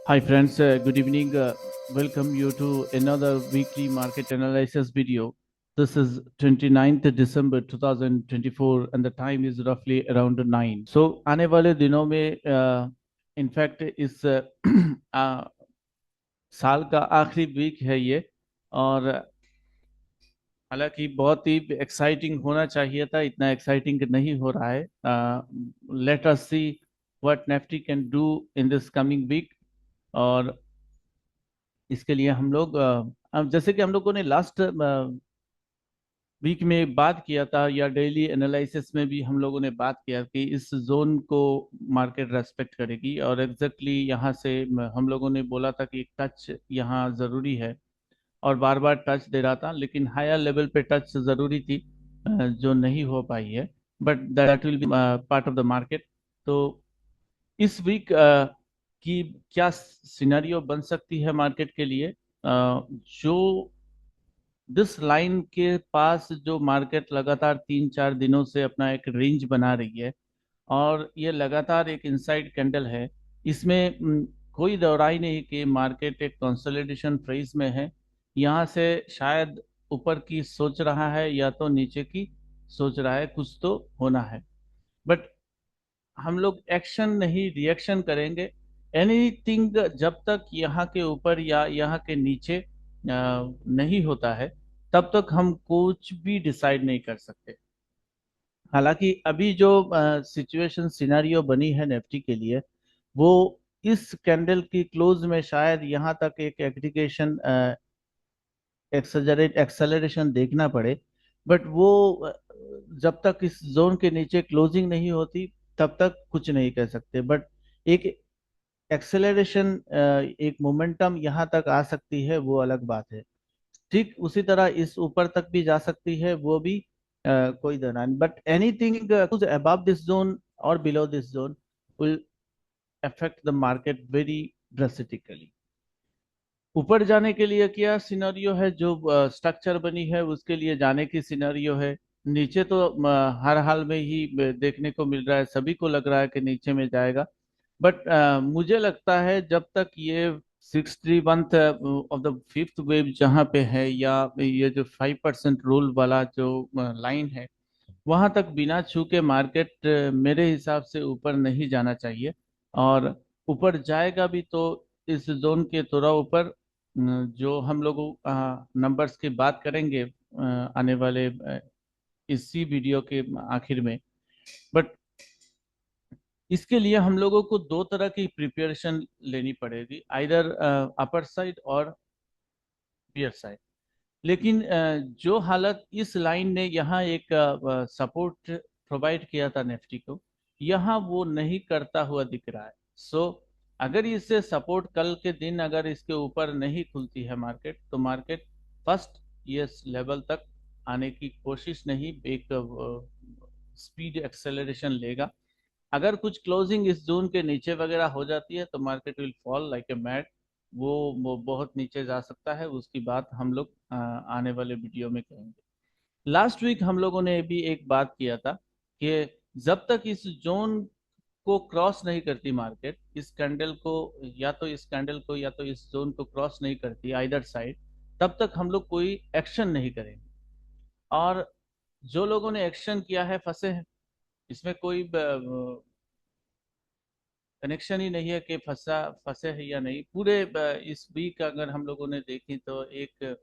Hi friends, good evening. Welcome you to another weekly market analysis video. This is 29th December 2024 and the time is roughly around 9. So आने वाले दिनों में in fact इस साल का आखिरी वीक है ये और हालांकि बहुत ही एक्साइटिंग होना चाहिए था, इतना एक्साइटिंग नहीं हो रहा है। Let us see what Nifty can do in this coming week. और इसके लिए हम लोग अब जैसे कि हम लोगों ने लास्ट वीक में बात किया था या डेली एनालिसिस में भी हम लोगों ने बात किया कि इस जोन को मार्केट रेस्पेक्ट करेगी और एग्जैक्टली यहाँ से हम लोगों ने बोला था कि एक टच यहाँ जरूरी है और बार बार टच दे रहा था, लेकिन हायर लेवल पे टच जरूरी थी जो नहीं हो पाई है। But that will B part of the market. तो इस वीक की क्या सिनेरियो बन सकती है मार्केट के लिए? जो दिस लाइन के पास जो मार्केट लगातार 3-4 दिनों से अपना एक रेंज बना रही है और ये लगातार एक इनसाइड कैंडल है। इसमें कोई दोहराई नहीं कि मार्केट एक कंसोलिडेशन फेज में है। यहाँ से शायद ऊपर की सोच रहा है या तो नीचे की सोच रहा है, कुछ तो होना है। बट हम लोग एक्शन नहीं रिएक्शन करेंगे। एनीथिंग जब तक यहाँ के ऊपर या यहाँ के नीचे नहीं होता है तब तक हम कुछ भी डिसाइड नहीं कर सकते। हालांकि अभी जो सिचुएशन सिनेरियो बनी है निफ्टी के लिए, वो इस कैंडल की क्लोज में शायद यहाँ तक एक एग्रीगेशन एक्सेलरेशन देखना पड़े। बट वो जब तक इस जोन के नीचे क्लोजिंग नहीं होती तब तक कुछ नहीं कह सकते। बट एक एक्सेलरेशन, एक मोमेंटम यहाँ तक आ सकती है, वो अलग बात है। ठीक उसी तरह इस ऊपर तक भी जा सकती है, वो भी कोई दरार नहीं। But anything above this zone और below this zone will affect the market very drastically. ऊपर जाने के लिए क्या सिनेरियो है, जो स्ट्रक्चर बनी है उसके लिए जाने की सिनेरियो है। नीचे तो हर हाल में ही देखने को मिल रहा है, सभी को लग रहा है कि नीचे में जाएगा। बट मुझे लगता है जब तक ये 61th of the fifth wave जहाँ पे है, या ये जो 5% रूल वाला जो लाइन है, वहां तक बिना छू के मार्केट मेरे हिसाब से ऊपर नहीं जाना चाहिए। और ऊपर जाएगा भी तो इस जोन के थोड़ा ऊपर जो हम लोग नंबर्स की बात करेंगे आने वाले इसी वीडियो के आखिर में। बट इसके लिए हम लोगों को दो तरह की प्रिपरेशन लेनी पड़ेगी, आइदर अपर साइड और पियर साइड। लेकिन जो हालत इस लाइन ने यहाँ एक सपोर्ट प्रोवाइड किया था निफ्टी को, यहाँ वो नहीं करता हुआ दिख रहा है। सो अगर इससे सपोर्ट कल के दिन अगर इसके ऊपर नहीं खुलती है मार्केट, तो मार्केट फर्स्ट ये लेवल तक आने की कोशिश नहीं, एक स्पीड एक्सेलरेशन लेगा। अगर कुछ क्लोजिंग इस जोन के नीचे वगैरह हो जाती है तो market will fall like a mad. वो बहुत नीचे जा सकता है, उसकी बात हम लोग आने वाले वीडियो में करेंगे। लास्ट वीक हम लोगों ने भी एक बात किया था कि जब तक इस जोन को क्रॉस नहीं करती मार्केट, इस कैंडल को या तो इस कैंडल को या तो इस जोन को क्रॉस नहीं करती आइदर साइड, तब तक हम लोग कोई एक्शन नहीं करेंगे। और जो लोगों ने एक्शन किया है फंसे हैं, इसमें कोई कनेक्शन ही नहीं है कि फंसा फंसे है या नहीं। पूरे इस वीक अगर हम लोगों ने देखी तो एक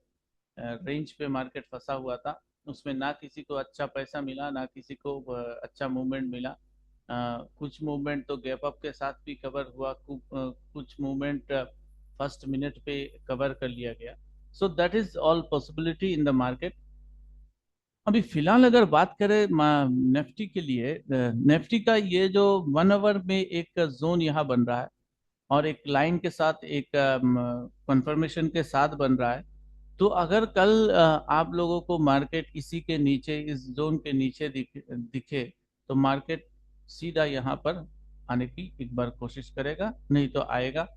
रेंज पे मार्केट फंसा हुआ था। उसमें ना किसी को अच्छा पैसा मिला, ना किसी को अच्छा मूवमेंट मिला। कुछ मूवमेंट तो गैप अप के साथ भी कवर हुआ, कुछ मूवमेंट फर्स्ट मिनट पे कवर कर लिया गया। So that is all possibility in the market. अभी फिलहाल अगर बात करें नेफ्टी के लिए, नेफ्टी का ये जो 1 आवर में एक जोन यहाँ बन रहा है और एक लाइन के साथ एक कंफर्मेशन के साथ बन रहा है। तो अगर कल आप लोगों को मार्केट इसी के नीचे, इस जोन के नीचे दिखे तो मार्केट सीधा यहाँ पर आने की एक बार कोशिश करेगा, नहीं तो आएगा,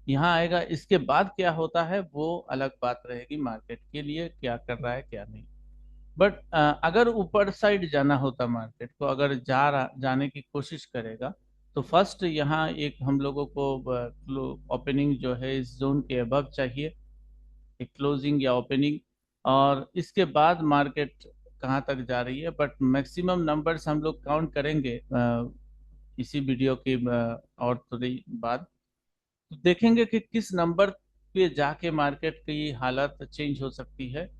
यहाँ आएगा। इसके बाद क्या होता है वो अलग बात रहेगी, मार्केट के लिए क्या कर रहा है क्या नहीं। बट अगर ऊपर साइड जाना होता मार्केट को, अगर जाने की कोशिश करेगा तो फर्स्ट यहाँ एक हम लोगों को ओपनिंग जो है इस जोन के अबव चाहिए, एक क्लोजिंग या ओपनिंग, और इसके बाद मार्केट कहाँ तक जा रही है। बट मैक्सिमम नंबर्स हम लोग काउंट करेंगे इसी वीडियो के और थोड़ी बाद, तो देखेंगे कि किस नंबर पे जाके मार्केट की हालत चेंज हो सकती है।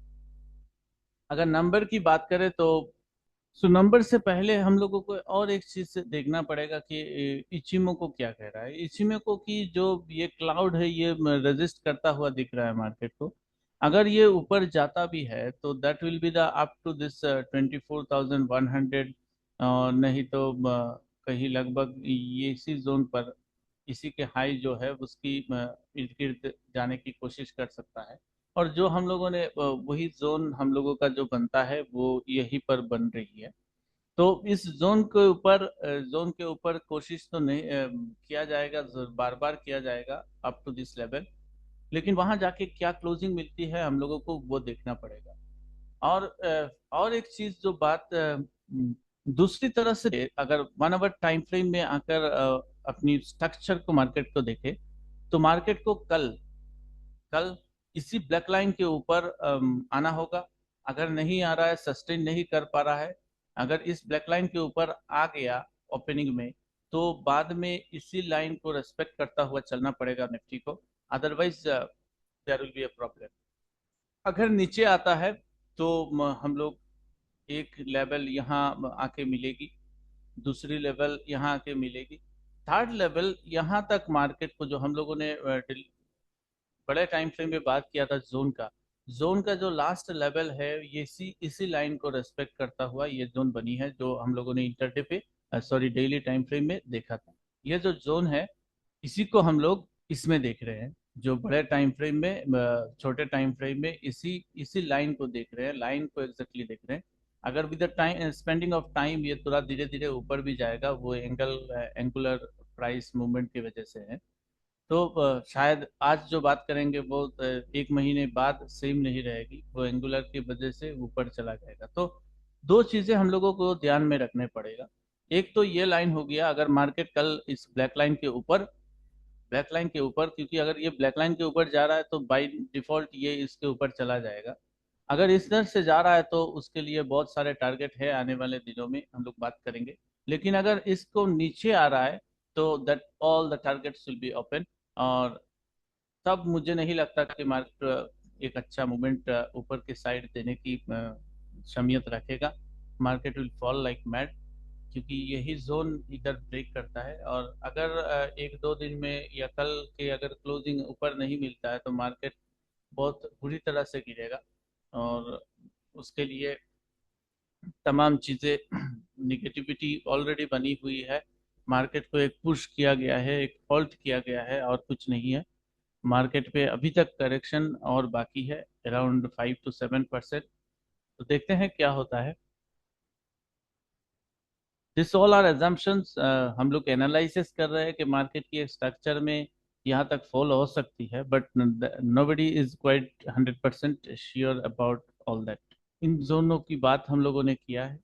अगर नंबर की बात करें तो नंबर से पहले हम लोगों को और एक चीज से देखना पड़ेगा कि इचिमोको क्या कह रहा है। इचिमोको की जो ये क्लाउड है ये रेजिस्ट करता हुआ दिख रहा है मार्केट को। अगर ये ऊपर जाता भी है तो that will be the up to this 24,100, और नहीं तो कहीं लगभग ये इसी जोन पर, इसी के हाई जो है उसकी इर्द गिर्द जाने की कोशिश कर सकता है। और जो हम लोगों ने वही जोन हम लोगों का जो बनता है वो यहीं पर बन रही है। तो इस जोन के ऊपर कोशिश तो नहीं किया जाएगा, बार बार किया जाएगा अप टू दिस लेवल, लेकिन वहां जाके क्या क्लोजिंग मिलती है हम लोगों को वो देखना पड़ेगा। और एक चीज जो बात दूसरी तरह से अगर 1 आवर टाइम फ्रेम में आकर अपनी स्ट्रक्चर को मार्केट को देखे, तो मार्केट को कल कल इसी ब्लैक लाइन के ऊपर आना होगा। अगर नहीं आ रहा है, सस्टेन नहीं कर पा रहा है, अगर इस ब्लैक लाइन के ऊपर आ गया ओपनिंग में, तो बाद में इसी लाइन को रेस्पेक्ट करता हुआ चलना पड़ेगा निफ्टी को, otherwise there will be a problem. अगर नीचे आता है तो हम लोग एक लेवल यहाँ आके मिलेगी, दूसरी लेवल यहाँ आके मिलेगी, थर्ड लेवल यहाँ तक मार्केट को जो हम लोगों ने बड़े टाइम फ्रेम में बात किया था जोन का जो लास्ट लेवल है ये इसी लाइन को रेस्पेक्ट करता हुआ ये जोन बनी है, जो हम लोगों ने इंटरडे पे सॉरी डेली टाइम फ्रेम में देखा था। ये जो जोन है इसी को हम लोग इसमें देख रहे हैं, जो बड़े टाइम फ्रेम में छोटे टाइम फ्रेम में इसी इसी लाइन को देख रहे हैं, लाइन को एग्जैक्टली देख रहे हैं। अगर with the time spending of time ये थोड़ा धीरे धीरे ऊपर भी जाएगा, वो एंगुलर प्राइस मूवमेंट की वजह से है। तो शायद आज जो बात करेंगे वो 1 महीने बाद सेम नहीं रहेगी, वो एंगुलर की वजह से ऊपर चला जाएगा। तो दो चीजें हम लोगों को ध्यान में रखने पड़ेगा। एक तो ये लाइन हो गया, अगर मार्केट कल इस ब्लैक लाइन के ऊपर, क्योंकि अगर ये ब्लैक लाइन के ऊपर जा रहा है तो बाय डिफॉल्ट ये इसके ऊपर चला जाएगा। अगर इस तरह से जा रहा है तो उसके लिए बहुत सारे टारगेट है, आने वाले दिनों में हम लोग बात करेंगे। लेकिन अगर इसको नीचे आ रहा है तो that all the targets will be open, और तब मुझे नहीं लगता कि मार्केट एक अच्छा मूवमेंट ऊपर की साइड देने की क्षमता रखेगा। Market will fall like mad, क्योंकि यही जोन इधर ब्रेक करता है। और अगर 1-2 दिन में या कल के अगर क्लोजिंग ऊपर नहीं मिलता है तो मार्केट बहुत बुरी तरह से गिरेगा, और उसके लिए तमाम चीज़ें निगेटिविटी ऑलरेडी बनी हुई है। मार्केट को एक पुश किया गया है, एक हॉल्ट किया गया है, और कुछ नहीं है। मार्केट पे अभी तक करेक्शन और बाकी है अराउंड 5 to 7%। तो देखते हैं क्या होता है। दिस ऑल आर एजम्पशंस, हम लोग एनालिसिस कर रहे हैं कि मार्केट की एक स्ट्रक्चर में यहाँ तक फॉल हो सकती है, but nobody is quite 100% sure about all that. इन जोनों की बात हम लोगों ने किया है।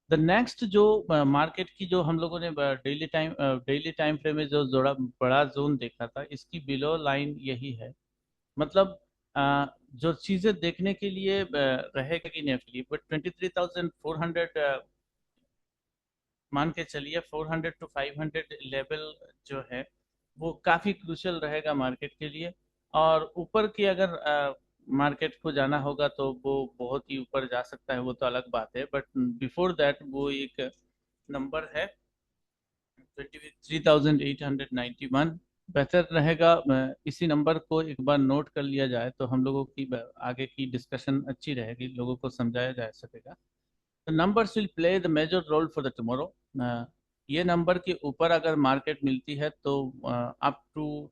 द नेक्स्ट जो मार्केट की जो हम लोगों ने डेली टाइम फ्रेम में जो जोड़ा बड़ा जोन देखा था, इसकी बिलो लाइन यही है। मतलब जो चीजें देखने के लिए रहेगी नेफली, बट 23,400 मान के चलिए, 400 to 500 लेवल जो है वो काफी क्रूशियल रहेगा मार्केट के लिए। और ऊपर की अगर मार्केट को जाना होगा तो वो बहुत ही ऊपर जा सकता है, वो तो अलग बात है, बट बिफोर दैट वो एक नंबर है 23,891। बेहतर रहेगा इसी नंबर को एक बार नोट कर लिया जाए तो हम लोगों की आगे की डिस्कशन अच्छी रहेगी, लोगों को समझाया जा सकेगा। Numbers will play the major role for the tomorrow. ये नंबर के ऊपर अगर मार्केट मिलती है तो अप टू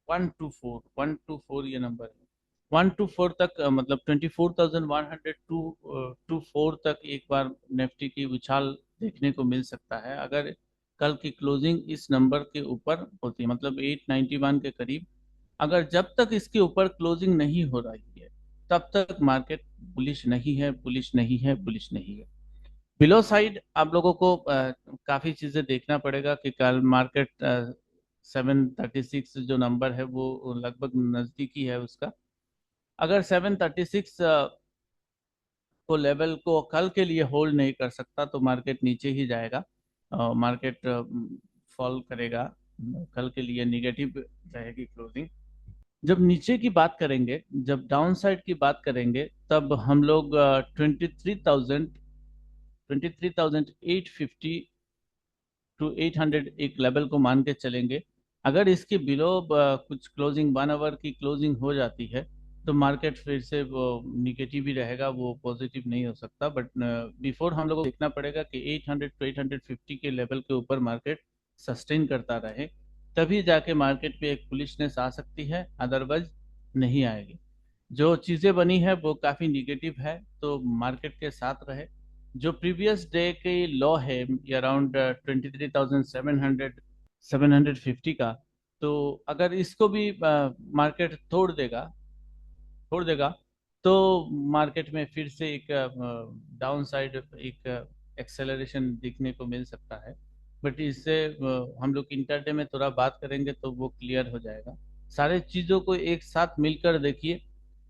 124 ये नंबर है। 124 तक मतलब 24,100 टू 4 तक एक बार निफ्टी की उछाल देखने को मिल सकता है, अगर कल की क्लोजिंग इस नंबर के ऊपर होती है, मतलब 891 के करीब। अगर जब तक इसके ऊपर क्लोजिंग नहीं हो रही है तब तक मार्केट बुलिश नहीं है, बुलिश नहीं है, बुलिश नहीं है। बिलो साइड आप लोगों को काफी चीजें देखना पड़ेगा कि कल मार्केट 736 जो नंबर है वो लगभग नजदीकी है उसका। अगर 736 को लेवल को कल के लिए होल्ड नहीं कर सकता तो मार्केट नीचे ही जाएगा, मार्केट फॉल करेगा, कल के लिए निगेटिव रहेगी क्लोजिंग। जब नीचे की बात करेंगे, जब डाउन साइड की बात करेंगे, तब हम लोग 23,850 टू 800 एक लेवल को मान के चलेंगे। अगर इसके बिलो कुछ क्लोजिंग 1 आवर की क्लोजिंग हो जाती है तो मार्केट फिर से वो निगेटिव ही रहेगा, वो पॉजिटिव नहीं हो सकता। बट बिफोर हम लोग को देखना पड़ेगा कि 800 टू 850 के लेवल के ऊपर मार्केट सस्टेन करता रहे, तभी जाके मार्केट पे एक बुलिशनेस आ सकती है, अदरवाइज नहीं आएगी। जो चीजें बनी है वो काफी निगेटिव है, तो मार्केट के साथ रहे। जो प्रीवियस डे के लो है अराउंड 23,700 750 का, तो अगर इसको भी मार्केट तोड़ देगा तो मार्केट में फिर से एक डाउन साइड एक एक्सेलरेशन दिखने को मिल सकता है। बट इससे हम लोग इंटरडे में थोड़ा बात करेंगे तो वो क्लियर हो जाएगा। सारे चीज़ों को एक साथ मिलकर देखिए,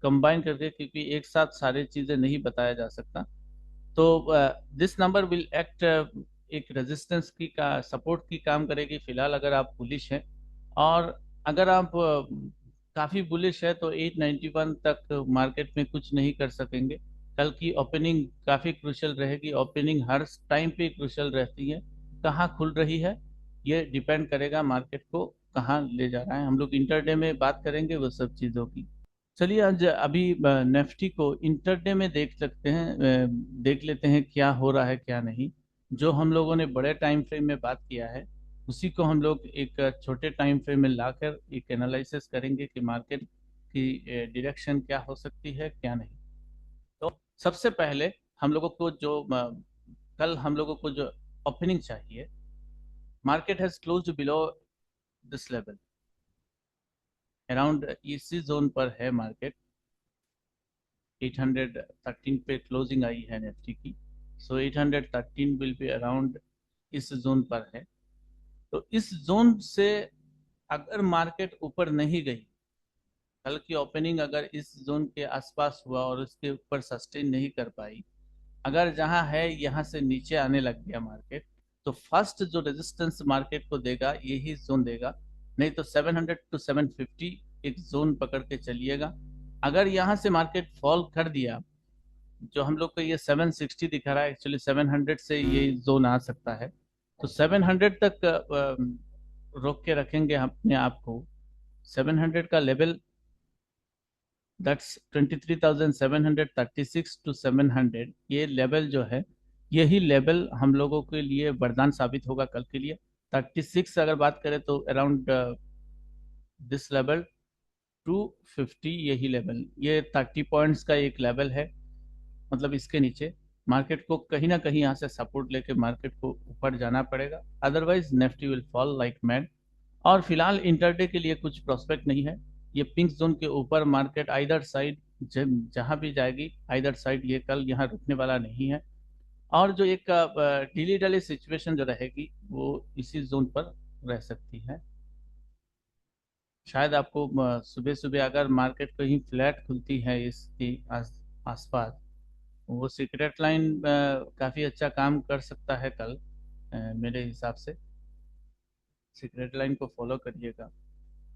कंबाइन करके, क्योंकि एक साथ सारी चीज़ें नहीं बताया जा सकता। तो दिस नंबर विल एक्ट एक रेजिस्टेंस की का सपोर्ट की काम करेगी फिलहाल, अगर आप बुलिश हैं। और अगर आप काफी बुलिश है तो 891 तक मार्केट में कुछ नहीं कर सकेंगे। कल की ओपनिंग काफी क्रुशियल रहेगी, ओपनिंग हर टाइम पे क्रुशियल रहती है। कहाँ खुल रही है ये डिपेंड करेगा मार्केट को कहाँ ले जा रहा है। हम लोग इंटरडे में बात करेंगे वो सब चीजों की। चलिए आज अभी नेफ्टी को इंटरडे में देख सकते हैं, देख लेते हैं क्या हो रहा है क्या नहीं। जो हम लोगों ने बड़े टाइम फ्रेम में बात किया है उसी को हम लोग एक छोटे टाइम फ्रेम में लाकर एक एनालिसिस करेंगे कि मार्केट की डायरेक्शन क्या हो सकती है क्या नहीं। तो सबसे पहले हम लोगों को जो कल हम लोगों को जो ओपनिंग चाहिए, market has closed below this level, around इसी जोन पर है मार्केट। 813 पे क्लोजिंग आई है निफ्टी की, सो 813 विल बी अराउंड इस जोन पर है। तो इस जोन से अगर मार्केट ऊपर नहीं गई, कल की ओपनिंग अगर इस जोन के आसपास हुआ और उसके ऊपर सस्टेन नहीं कर पाई, अगर जहां है यहाँ से नीचे आने लग गया मार्केट, तो फर्स्ट जो रेजिस्टेंस मार्केट को देगा यही जोन देगा। नहीं तो 700 टू 750 एक जोन पकड़ के चलिएगा। अगर यहाँ से मार्केट फॉल कर दिया, जो हम लोग को ये 760 दिखा रहा है, एक्चुअली 700 से ये जोन आ सकता है, तो 700 तक रोक के रखेंगे अपने आप को। 700 का लेवल, दैट्स 23,736 टू 700, ये लेवल जो है यही लेवल हम लोगों के लिए वरदान साबित होगा कल के लिए। 36 अगर बात करें तो अराउंड दिस लेवल 250, यही लेवल, ये 30 पॉइंट्स का एक लेवल है। मतलब इसके नीचे मार्केट को कहीं ना कहीं यहाँ से सपोर्ट लेके मार्केट को ऊपर जाना पड़ेगा, otherwise Nifty will fall like mad. और फिलहाल इंटरडे के लिए कुछ प्रोस्पेक्ट नहीं है। ये पिंक जोन के ऊपर मार्केट आइदर साइड जहां भी जाएगी, आइदर साइड ये कल यहाँ रुकने वाला नहीं है। और जो एक डीली डली सिचुएशन जो रहेगी वो इसी जोन पर रह सकती है। शायद आपको सुबह सुबह अगर मार्केट कहीं फ्लैट खुलती है इसके आसपास, वो सीक्रेट लाइन काफी अच्छा काम कर सकता है कल, मेरे हिसाब से सीक्रेट लाइन को फॉलो करिएगा।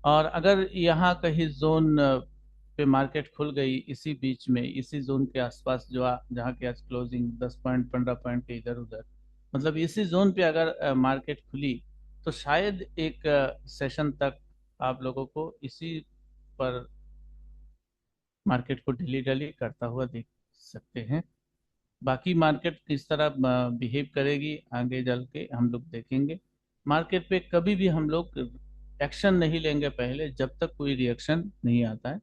और अगर यहाँ कहीं जोन पे मार्केट खुल गई इसी बीच में, इसी जोन के आसपास जो जहाँ की आज क्लोजिंग 10 पॉइंट 15 पॉइंट के इधर उधर, मतलब इसी जोन पे अगर मार्केट खुली, तो शायद एक सेशन तक आप लोगों को इसी पर मार्केट को ढीली ढाली करता हुआ देख सकते हैं। बाकी मार्केट किस तरह बिहेव करेगी आगे चल के हम लोग देखेंगे। मार्केट पे कभी भी हम लोग एक्शन नहीं लेंगे पहले जब तक कोई रिएक्शन नहीं आता है।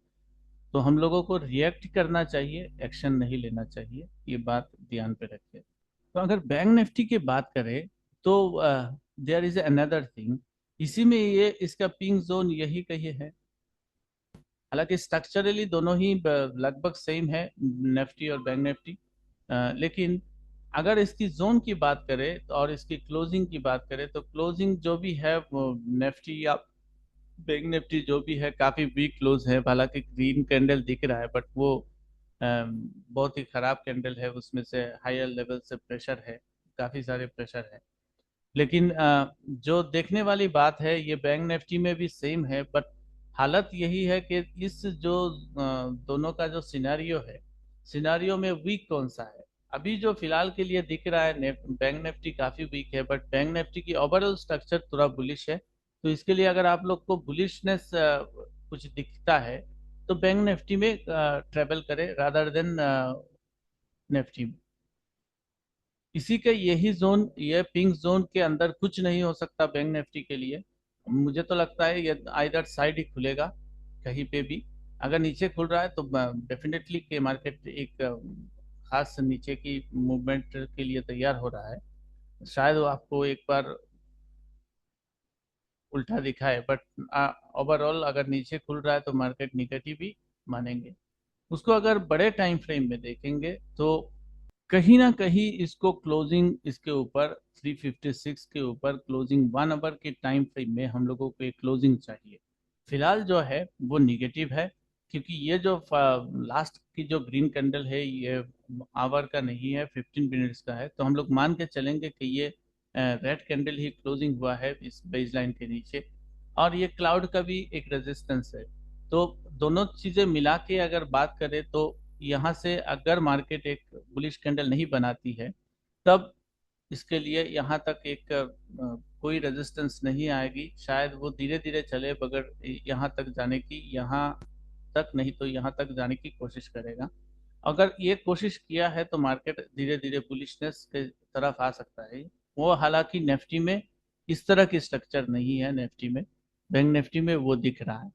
तो हम लोगों को रिएक्ट करना चाहिए, एक्शन नहीं लेना चाहिए, ये बात ध्यान पे रखिए। तो अगर बैंक निफ्टी की बात करें तो देयर इज अनदर थिंग, इसी में ये इसका पिंक जोन यही कही है। हालांकि स्ट्रक्चरली दोनों ही लगभग सेम है, निफ्टी और बैंक निफ्टी, लेकिन अगर इसकी जोन की बात करें और इसकी क्लोजिंग की बात करें तो क्लोजिंग जो भी है वो निफ्टी या बैंक निफ्टी जो भी है काफी वीक क्लोज है। हालांकि ग्रीन कैंडल दिख रहा है बट वो बहुत ही खराब कैंडल है, उसमें से हायर लेवल से प्रेशर है, काफी सारे प्रेशर है। लेकिन जो देखने वाली बात है ये बैंक निफ्टी में भी सेम है, बट हालत यही है कि इस जो दोनों का जो सिनारियो है, सिनारियो में वीक कौन सा है। अभी जो फिलहाल के लिए दिख रहा है बैंक निफ्टी काफी वीक है, बट बैंक निफ्टी की ओवरऑल स्ट्रक्चर थोड़ा बुलिश है। तो इसके लिए अगर आप लोग को बुलिशनेस कुछ दिखता है तो बैंक निफ्टी में ट्रेवल करें रादर देन निफ्टी में। इसी के यही जोन, ये पिंक जोन के अंदर कुछ नहीं हो सकता बैंक निफ्टी के लिए। मुझे तो लगता है ये आइदर साइड ही खुलेगा कहीं पे भी। अगर नीचे खुल रहा है तो डेफिनेटली के मार्केट एक खास नीचे की मूवमेंट के लिए तैयार हो रहा है। शायद वो आपको एक बार उल्टा दिखाए, बट ओवरऑल अगर नीचे खुल रहा है तो मार्केट निगेटिव ही मानेंगे उसको। अगर बड़े टाइम फ्रेम में देखेंगे तो कहीं ना कहीं इसको क्लोजिंग इसके ऊपर 356 के ऊपर क्लोजिंग 1 आवर के टाइम फ्रेम में हम लोगों को एक क्लोजिंग चाहिए। फिलहाल जो है वो निगेटिव है, क्योंकि ये जो लास्ट की जो ग्रीन कैंडल है ये आवर का नहीं है, 15 मिनट्स का है। तो हम लोग मान के चलेंगे कि ये रेड कैंडल ही क्लोजिंग हुआ है इस बेस लाइन के नीचे, और ये क्लाउड का भी एक रेजिस्टेंस है। तो दोनों चीजें मिला के अगर बात करें तो यहाँ से अगर मार्केट एक बुलिश कैंडल नहीं बनाती है तब इसके लिए यहाँ तक एक कोई रेजिस्टेंस नहीं आएगी। शायद वो धीरे धीरे चले बगैर यहाँ तक जाने की, यहाँ तक नहीं तो यहाँ तक जाने की कोशिश करेगा। अगर ये कोशिश किया है तो मार्केट धीरे धीरे बुलिशनेस के तरफ आ सकता है। वो हालांकि निफ्टी में इस तरह की स्ट्रक्चर नहीं है, निफ्टी में बैंक निफ्टी में वो दिख रहा है।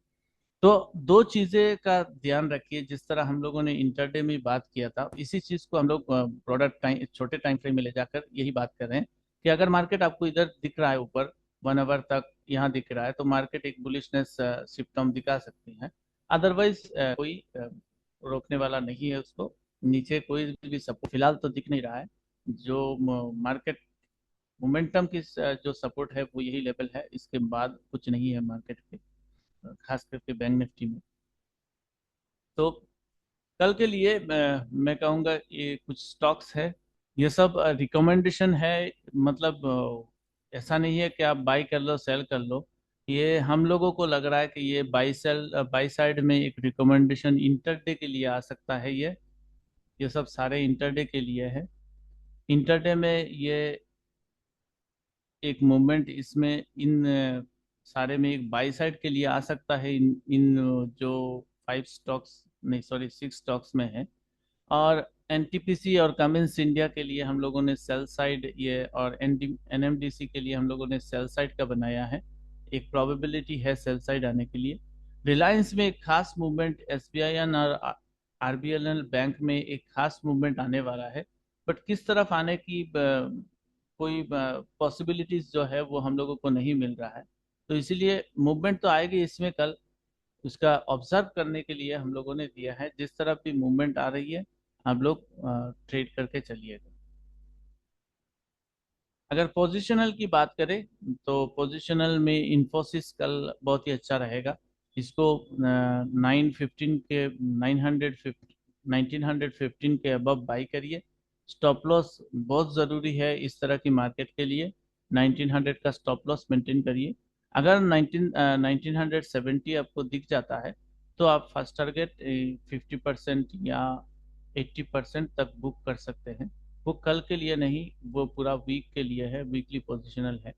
तो दो चीजें का ध्यान रखिए, जिस तरह हम लोगों ने इंटरडे में बात किया था इसी चीज को हम लोग प्रोडक्ट टाइम छोटे टाइम फ्रेम में ले जाकर यही बात कर रहे हैं कि अगर मार्केट आपको इधर दिख रहा है ऊपर 1 आवर तक यहाँ दिख रहा है तो मार्केट एक बुलिशनेस सिम्टम दिखा सकती है। अदरवाइज कोई रोकने वाला नहीं है उसको। नीचे कोई भी सपोर्ट फिलहाल तो दिख नहीं रहा है। जो मार्केट मोमेंटम की जो सपोर्ट है वो यही लेवल है, इसके बाद कुछ नहीं है मार्केट पे, खास करके बैंक निफ्टी में। तो कल के लिए मैं कहूँगा ये कुछ स्टॉक्स है, ये सब रिकमेंडेशन है। मतलब ऐसा नहीं है कि आप बाई कर लो सेल कर लो। ये हम लोगों को लग रहा है कि ये बाई साइड में एक रिकमेंडेशन इंटरडे के लिए आ सकता है। ये सब सारे इंटरडे के लिए है। इंटरडे में ये एक मूवमेंट इसमें इन सारे में एक बाई साइड के लिए आ सकता है। इन इन जो 5 स्टॉक्स, नहीं सॉरी 6 स्टॉक्स में है। और एनटीपीसी और कमिंस इंडिया के लिए हम लोगों ने सेल साइड ये, और एनएमडीसी के लिए हम लोगों ने सेल साइड का बनाया है। एक प्रोबेबिलिटी है सेल साइड आने के लिए। रिलायंस में एक खास मूवमेंट, एसबीआई और आरबीएल बैंक में एक खास मूवमेंट आने वाला है। बट किस तरफ आने की कोई पॉसिबिलिटीज जो है वो हम लोगों को नहीं मिल रहा है। तो इसीलिए मूवमेंट तो आएगी इसमें कल, उसका ऑब्जर्व करने के लिए हम लोगों ने दिया है। जिस तरफ भी मूवमेंट आ रही है आप लोग ट्रेड करके चलिएगा। अगर पोजिशनल की बात करें तो पोजिशनल में इंफोसिस कल बहुत ही अच्छा रहेगा। इसको 915 के 950 1915 के अबव बाई करिए। स्टॉप लॉस बहुत ज़रूरी है इस तरह की मार्केट के लिए। 1900 का स्टॉप लॉस मेंटेन करिए। अगर 1970 आपको दिख जाता है तो आप फर्स्ट टारगेट 50% या 80% तक बुक कर सकते हैं। वो कल के लिए नहीं, वो पूरा वीक के लिए है, वीकली पोजिशनल है।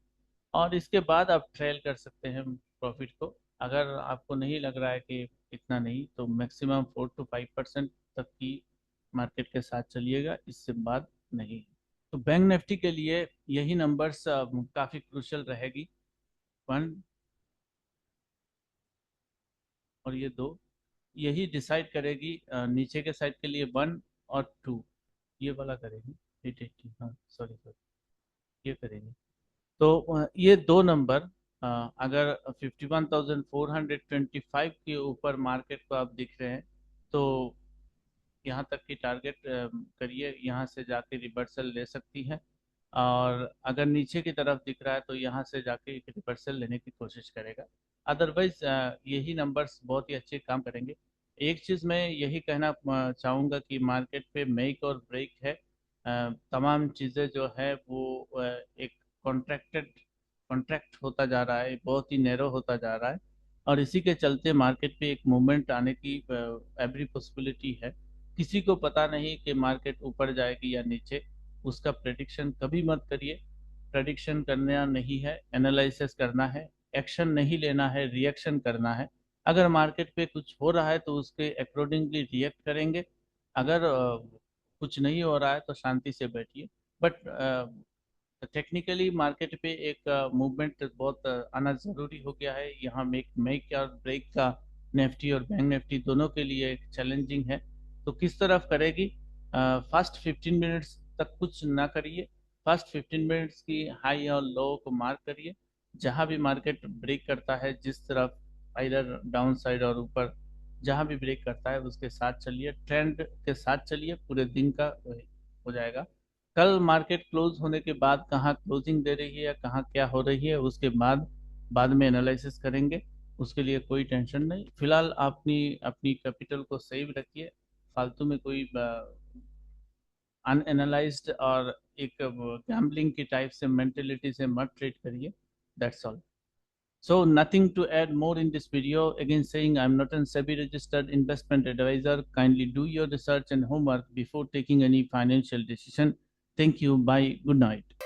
और इसके बाद आप ट्रेल कर सकते हैं प्रॉफिट को। अगर आपको नहीं लग रहा है कि इतना नहीं तो मैक्सिमम 4 to 5% तक की मार्केट के साथ चलिएगा, इससे बाद नहीं। तो बैंक निफ्टी के लिए यही नंबर्स काफ़ी क्रूशल रहेगी। 1 और ये 2 यही डिसाइड करेगी। नीचे के साइड के लिए 1 और 2 ये वाला करेगी। 880, हाँ सॉरी सॉरी, ये करेंगे। तो ये दो नंबर अगर 51,425 के ऊपर मार्केट को आप दिख रहे हैं तो यहाँ तक की टारगेट करिए, यहाँ से जाके रिवर्सल ले सकती है। और अगर नीचे की तरफ दिख रहा है तो यहाँ से जाके एक रिवर्सल लेने की कोशिश करेगा। अदरवाइज यही नंबर्स बहुत ही अच्छे काम करेंगे। एक चीज़ मैं यही कहना चाहूँगा कि मार्केट पे मेक और ब्रेक है। तमाम चीज़ें जो है वो एक कॉन्ट्रैक्टेड कॉन्ट्रैक्ट होता जा रहा है, बहुत ही नैरो होता जा रहा है। और इसी के चलते मार्केट पे एक मूवमेंट आने की एवरी पॉसिबिलिटी है। किसी को पता नहीं कि मार्केट ऊपर जाएगी या नीचे, उसका प्रेडिक्शन कभी मत करिए। प्रेडिक्शन करना नहीं है, एनालिसिस करना है। एक्शन नहीं लेना है, रिएक्शन करना है। अगर मार्केट पे कुछ हो रहा है तो उसके अकॉर्डिंगली रिएक्ट करेंगे। अगर कुछ नहीं हो रहा है तो शांति से बैठिए। बट टेक्निकली मार्केट पे एक मूवमेंट बहुत आना जरूरी हो गया है। यहाँ मेक मेक और ब्रेक का निफ्टी और बैंक निफ्टी दोनों के लिए एक चैलेंजिंग है। तो किस तरफ करेगी? फर्स्ट 15 मिनट्स तक कुछ ना करिए। फर्स्ट 15 मिनट्स की हाई और लो को मार्क करिए। जहां भी मार्केट ब्रेक करता है, जिस तरफ इधर डाउन साइड और ऊपर जहां भी ब्रेक करता है उसके साथ चलिए, ट्रेंड के साथ चलिए, पूरे दिन का हो जाएगा। कल मार्केट क्लोज होने के बाद कहाँ क्लोजिंग दे रही है या कहाँ क्या हो रही है, उसके बाद में एनालिसिस करेंगे। उसके लिए कोई टेंशन नहीं। फिलहाल अपनी अपनी कैपिटल को सेव रखिए। फालतू में कोई अनएनालाइज्ड और एक गैम्बलिंग की टाइप से मेंटेलिटी से मत ट्रेड करिए। That's all. So nothing to add more in this video. Again saying I'm not a SEBI registered investment advisor. Kindly do your research and homework before taking any financial decision. Thank you. Bye. Good night.